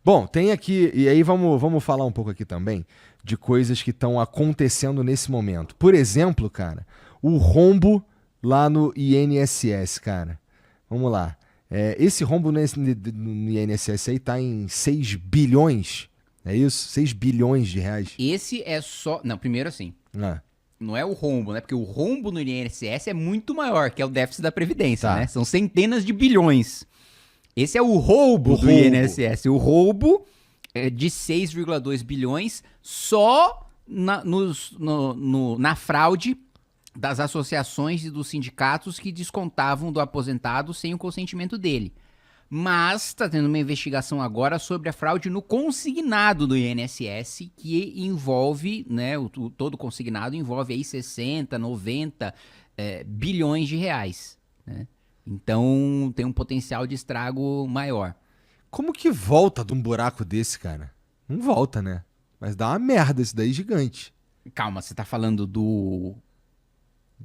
Bom, tem aqui, e aí vamos falar um pouco aqui também de coisas que estão acontecendo nesse momento. Por exemplo, cara, o rombo lá no INSS, cara. Vamos lá. Esse rombo no INSS aí tá em 6 bilhões, é isso? 6 bilhões de reais. Esse é só. Não, primeiro assim. Ah, Não é o rombo, né? Porque o rombo no INSS é muito maior, que é o déficit da Previdência, tá. né? São centenas de bilhões. Esse é o roubo O do roubo. INSS. O roubo é de 6,2 bilhões só na fraude das associações e dos sindicatos que descontavam do aposentado sem o consentimento dele. Mas está tendo uma investigação agora sobre a fraude no consignado do INSS, que envolve, né, todo consignado envolve aí 60, 90 bilhões de reais, né? Então tem um potencial de estrago maior. Como que volta de um buraco desse, cara? Não volta, né? Mas dá uma merda isso daí gigante. Calma, você tá falando do...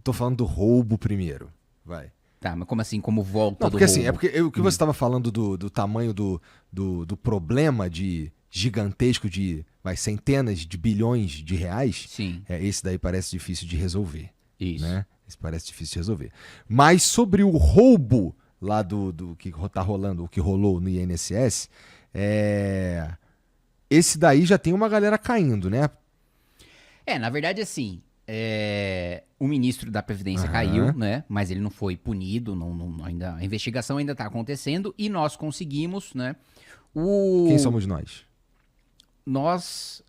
Tô falando do roubo primeiro. Vai. Tá, mas como assim, como volta Não, do porque assim, roubo? o que você estava falando do tamanho do problema de gigantesco de centenas de bilhões de reais, Sim, esse daí parece difícil de resolver, isso. né? Esse parece difícil de resolver. Mas sobre o roubo lá do que tá rolando, o que rolou no INSS, esse daí já tem uma galera caindo, né? Na verdade, assim, o ministro da Previdência Aham. caiu, né? Mas ele não foi punido, ainda, a investigação ainda está acontecendo e nós conseguimos, né? Quem somos nós? Nós,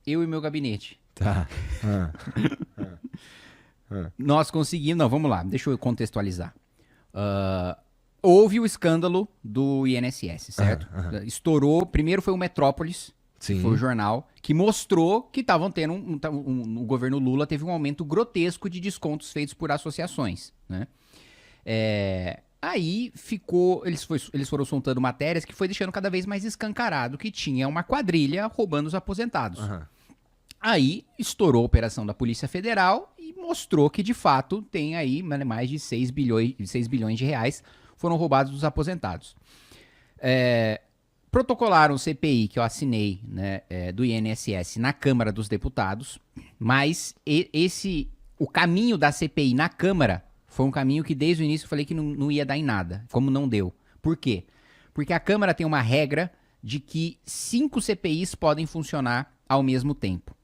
eu e meu gabinete, Tá. Ah. nós conseguimos, não, vamos lá, deixa eu contextualizar. Houve o escândalo do INSS, certo? Estourou, primeiro foi o Metrópolis, que Sim. foi o jornal, que mostrou que estavam tendo o governo Lula teve um aumento grotesco de descontos feitos por associações, né? Aí ficou, eles foram soltando matérias que foi deixando cada vez mais escancarado que tinha uma quadrilha roubando os aposentados. Aham. Aí estourou a operação da Polícia Federal e mostrou que de fato tem aí mais de 6 bilhões de reais foram roubados dos aposentados. Protocolaram o CPI que eu assinei, né, do INSS na Câmara dos Deputados, mas o caminho da CPI na Câmara foi um caminho que desde o início eu falei que não ia dar em nada, como não deu. Por quê? Porque a Câmara tem uma regra de que 5 CPIs podem funcionar ao mesmo tempo.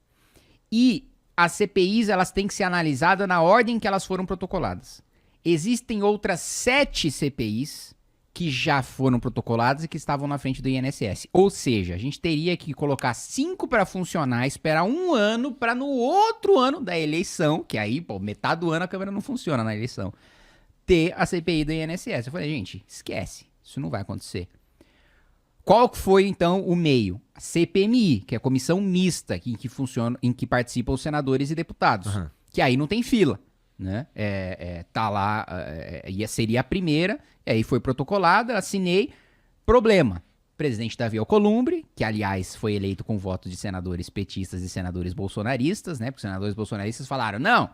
E as CPIs elas têm que ser analisadas na ordem que elas foram protocoladas. Existem outras 7 CPIs que já foram protocoladas e que estavam na frente do INSS. Ou seja, a gente teria que colocar 5 para funcionar, esperar um ano para no outro ano da eleição, que aí, metade do ano a Câmara não funciona na eleição, ter a CPI do INSS. Eu falei, gente, esquece, isso não vai acontecer. Qual foi, então, o meio? A CPMI, que é a comissão mista, em que participam os senadores e deputados. Aham. Que aí não tem fila, né? Tá lá, seria a primeira, e aí foi protocolada, assinei. Problema. Presidente Davi Alcolumbre, que aliás foi eleito com voto de senadores petistas e senadores bolsonaristas, né? Porque os senadores bolsonaristas falaram, não,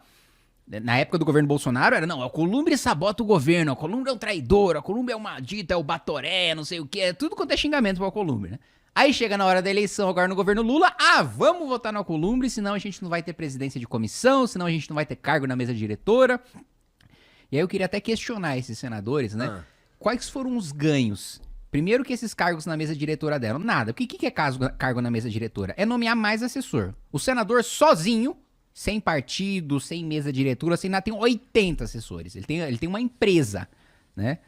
na época do governo Bolsonaro era, não, Alcolumbre sabota o governo, Alcolumbre é um traidor, Alcolumbre é uma dita, é o Batoré, não sei o que, tudo quanto é xingamento pro Alcolumbre, né? Aí chega na hora da eleição agora no governo Lula, vamos votar no Alcolumbre, senão a gente não vai ter presidência de comissão, senão a gente não vai ter cargo na mesa diretora. E aí eu queria até questionar esses senadores, né? Quais foram os ganhos? Primeiro que esses cargos na mesa diretora deram, nada. Porque o que é cargo na mesa diretora? É nomear mais assessor. O senador sozinho, sem partido, sem mesa diretora, sem nada, tem 80 assessores. Ele tem uma empresa, né?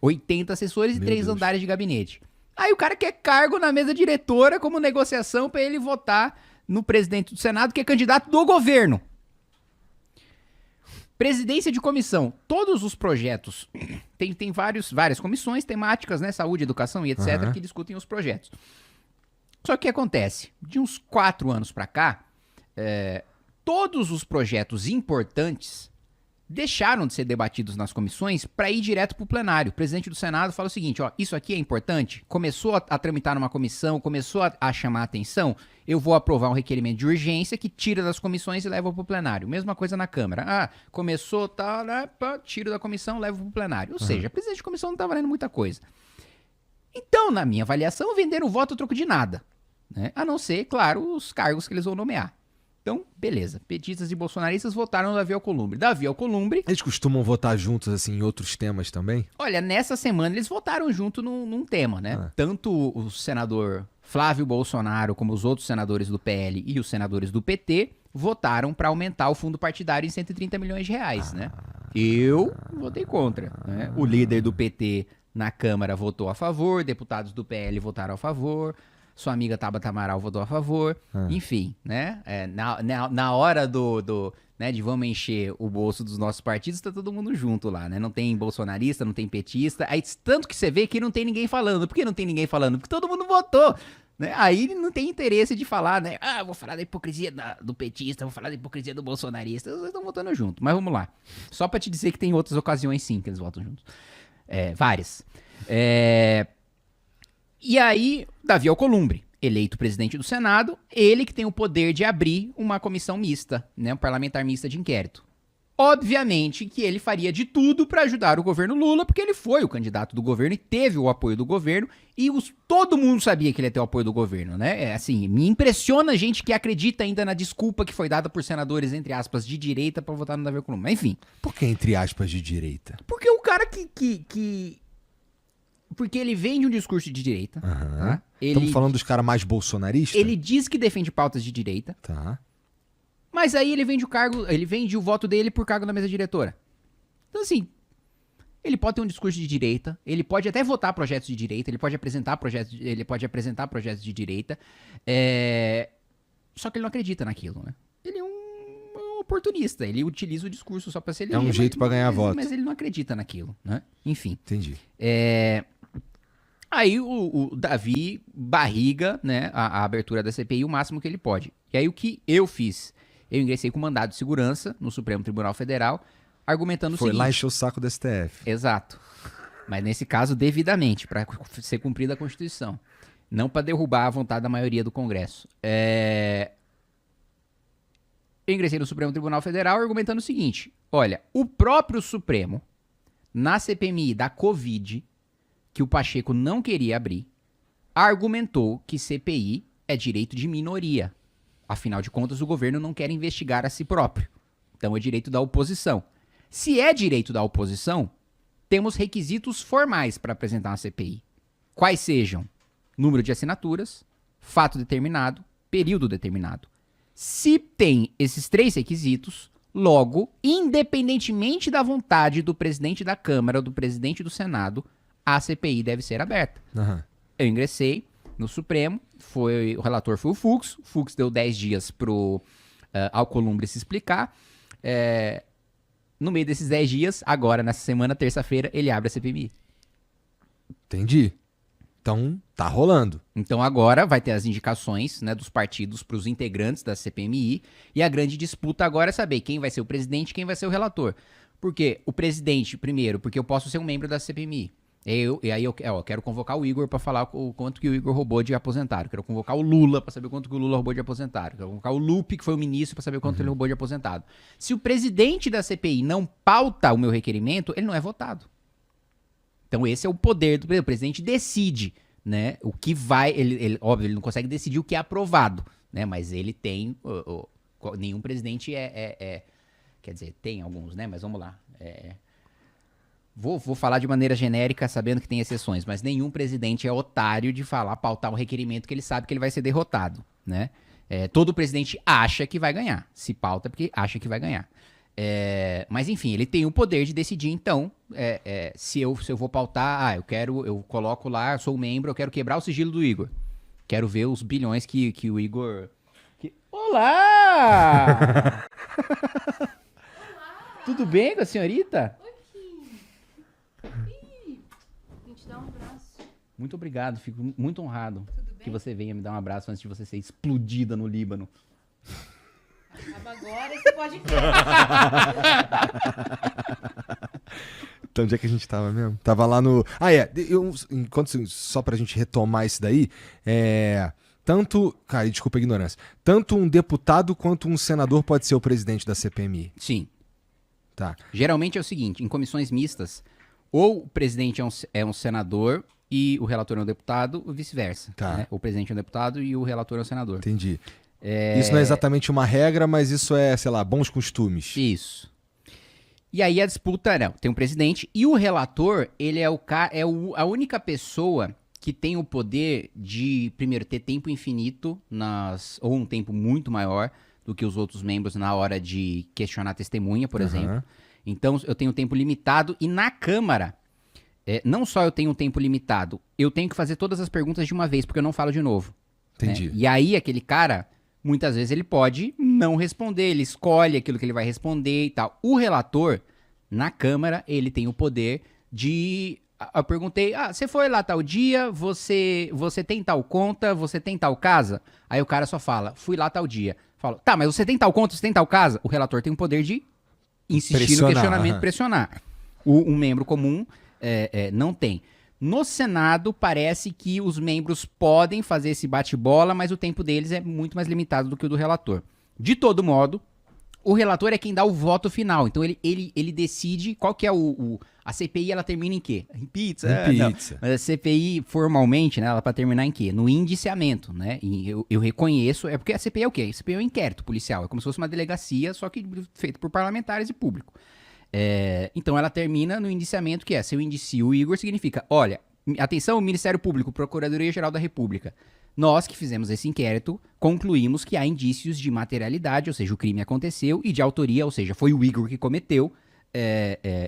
80 assessores e Meu 3 Deus. andares de gabinete. Aí o cara quer cargo na mesa diretora como negociação para ele votar no presidente do Senado, que é candidato do governo. Presidência de comissão. Todos os projetos, tem várias comissões temáticas, né? Saúde, educação e etc., que discutem os projetos. Só que o que acontece? De uns 4 anos para cá, todos os projetos importantes deixaram de ser debatidos nas comissões para ir direto para o plenário. O presidente do Senado fala o seguinte, isso aqui é importante, começou a tramitar numa comissão, começou a chamar a atenção, eu vou aprovar um requerimento de urgência que tira das comissões e leva para o plenário. Mesma coisa na Câmara. Começou, tira da comissão, leva para o plenário. Ou seja, presidente de comissão não está valendo muita coisa. Então, na minha avaliação, venderam o voto a troco de nada. Né? A não ser, claro, os cargos que eles vão nomear. Então, beleza. Petistas e bolsonaristas votaram no Davi Alcolumbre. Davi Alcolumbre... Eles costumam votar juntos, assim, em outros temas também? Olha, nessa semana eles votaram junto num tema, né? Ah. Tanto o senador Flávio Bolsonaro, como os outros senadores do PL e os senadores do PT, votaram para aumentar o fundo partidário em 130 milhões de reais, né? Eu votei contra, né? O líder do PT na Câmara votou a favor, deputados do PL votaram a favor... Sua amiga Tabata Amaral votou a favor. Enfim, né? Na hora né, de vamos encher o bolso dos nossos partidos, tá todo mundo junto lá, né? Não tem bolsonarista, não tem petista. Aí, tanto que você vê que não tem ninguém falando. Por que não tem ninguém falando? Porque todo mundo votou. Né? Aí não tem interesse de falar, né? Ah, vou falar da hipocrisia do petista, vou falar da hipocrisia do bolsonarista. Eles estão votando junto. Mas vamos lá. Só pra te dizer que tem outras ocasiões, sim, que eles votam juntos. Várias. E aí, Davi Alcolumbre, eleito presidente do Senado, ele que tem o poder de abrir uma comissão mista, né, um parlamentar mista de inquérito. Obviamente que ele faria de tudo para ajudar o governo Lula, porque ele foi o candidato do governo e teve o apoio do governo, e todo mundo sabia que ele ia ter o apoio do governo, né? Assim, me impressiona a gente que acredita ainda na desculpa que foi dada por senadores, entre aspas, de direita para votar no Davi Alcolumbre. Mas, enfim. Por que entre aspas de direita? Porque o cara Porque ele vem de um discurso de direita. Tá? Estamos falando dos caras mais bolsonaristas? Ele diz que defende pautas de direita. Tá. Mas aí ele vende o voto dele por cargo na mesa diretora. Então, assim, ele pode ter um discurso de direita, ele pode até votar projetos de direita, ele pode apresentar projetos de direita. Só que ele não acredita naquilo, né? Ele é um oportunista, ele utiliza o discurso só pra se eleger. É um jeito pra ganhar voto. Mas ele não acredita naquilo, né? Enfim. Entendi. Aí o Davi barriga, né, a abertura da CPI o máximo que ele pode. E aí o que eu fiz? Eu ingressei com mandado de segurança no Supremo Tribunal Federal, argumentando o seguinte... Foi lá encher o saco do STF. Exato. Mas nesse caso, devidamente, para ser cumprida a Constituição. Não para derrubar a vontade da maioria do Congresso. Eu ingressei no Supremo Tribunal Federal argumentando o seguinte. Olha, o próprio Supremo, na CPMI da Covid... que o Pacheco não queria abrir, argumentou que CPI é direito de minoria. Afinal de contas, o governo não quer investigar a si próprio. Então é direito da oposição. Se é direito da oposição, temos requisitos formais para apresentar uma CPI. Quais sejam? Número de assinaturas, fato determinado, período determinado. Se tem esses 3 requisitos, logo, independentemente da vontade do presidente da Câmara ou do presidente do Senado, a CPI deve ser aberta. Eu ingressei no Supremo, o relator foi o Fux deu 10 dias pro Alcolumbre se explicar. No meio desses 10 dias, agora, nessa semana, terça-feira, ele abre a CPMI. Entendi. Então, tá rolando. Então agora vai ter as indicações, né, dos partidos para os integrantes da CPMI, e a grande disputa agora é saber quem vai ser o presidente e quem vai ser o relator. Por quê? O presidente, primeiro, porque eu posso ser um membro da CPMI. E aí eu quero convocar o Igor pra falar o quanto que o Igor roubou de aposentado. Quero convocar o Lula pra saber quanto que o Lula roubou de aposentado. Quero convocar o Lupe, que foi o ministro, pra saber quanto ele roubou de aposentado. Se o presidente da CPI não pauta o meu requerimento, ele não é votado. Então esse é o poder do presidente. O presidente decide, né, o que vai... Óbvio, ele não consegue decidir o que é aprovado, né, mas ele tem... nenhum presidente quer dizer, tem alguns, né, mas vamos lá. Vou falar de maneira genérica, sabendo que tem exceções, mas nenhum presidente é otário de pautar um requerimento que ele sabe que ele vai ser derrotado, né? Todo presidente acha que vai ganhar. Se pauta porque acha que vai ganhar. Mas enfim, ele tem o poder de decidir, então, se eu vou pautar, eu coloco lá, eu sou membro, eu quero quebrar o sigilo do Igor. Quero ver os bilhões que o Igor... Olá! Tudo bem com a senhorita? Dá um abraço. Muito obrigado, fico muito honrado que você venha me dar um abraço antes de você ser explodida no Líbano. Acaba agora esse podcast. Então, onde é que a gente tava mesmo? Tava lá no... só pra gente retomar isso daí, Cara, desculpa a ignorância. Tanto um deputado quanto um senador pode ser o presidente da CPMI. Sim. Tá. Geralmente é o seguinte, em comissões mistas... Ou o presidente é um senador e o relator é um deputado, ou vice-versa. Tá. Né? O presidente é um deputado e o relator é um senador. Entendi. Isso não é exatamente uma regra, mas isso é, sei lá, bons costumes. Isso. E aí a disputa, não, tem um presidente e o relator, ele é a única pessoa que tem o poder de, primeiro, ter tempo infinito, ou um tempo muito maior do que os outros membros na hora de questionar a testemunha, por exemplo. Então, eu tenho tempo limitado e na Câmara, não só eu tenho um tempo limitado, eu tenho que fazer todas as perguntas de uma vez, porque eu não falo de novo. Entendi. E aí, aquele cara, muitas vezes ele pode não responder, ele escolhe aquilo que ele vai responder e tal. O relator, na Câmara, ele tem o poder de... Eu perguntei, você foi lá tal dia, você tem tal conta, você tem tal casa? Aí o cara só fala, fui lá tal dia. Falo, tá, mas você tem tal conta, você tem tal casa? O relator tem o poder de insistir no questionamento, pressionar. Um membro comum não tem. No Senado, parece que os membros podem fazer esse bate-bola, mas o tempo deles é muito mais limitado do que o do relator. De todo modo, o relator é quem dá o voto final. Então, ele decide qual que é a CPI, ela termina em quê? Em pizza? Em pizza. Mas a CPI, formalmente, né, ela para terminar em quê? No indiciamento, né? E eu reconheço, porque a CPI é o quê? A CPI é um inquérito policial. É como se fosse uma delegacia, só que feito por parlamentares e público. Então, ela termina no indiciamento, que é, se eu indicio o Igor, significa, olha, atenção, Ministério Público, Procuradoria-Geral da República. Nós que fizemos esse inquérito, concluímos que há indícios de materialidade, ou seja, o crime aconteceu, e de autoria, ou seja, foi o Igor que cometeu.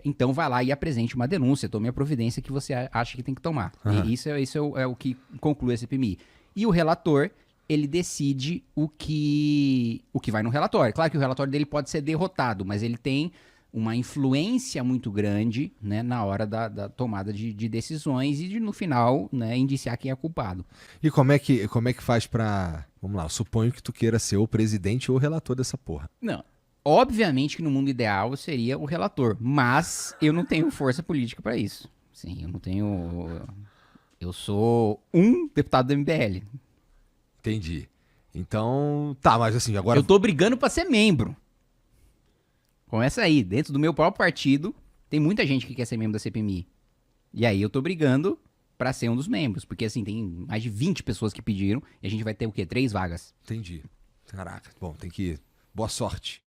Então vai lá e apresente uma denúncia, tome a providência que você acha que tem que tomar. E isso é o que conclui a CPMI. E o relator, ele decide o que vai no relatório. Claro que o relatório dele pode ser derrotado, mas ele tem uma influência muito grande, né, na hora da tomada de decisões e no final, né, indiciar quem é culpado. E como é que faz pra... Vamos lá, eu suponho que tu queira ser o presidente ou o relator dessa porra. Não. Obviamente que no mundo ideal eu seria o relator, mas eu não tenho força política para isso. Sim, eu não tenho... Eu sou um deputado do MBL. Entendi. Então, tá, mas assim, agora... Eu tô brigando para ser membro. Começa aí, dentro do meu próprio partido, tem muita gente que quer ser membro da CPMI. E aí eu tô brigando pra ser um dos membros, porque assim, tem mais de 20 pessoas que pediram, e a gente vai ter o quê? 3 vagas. Entendi. Caraca, bom, tem que... Boa sorte.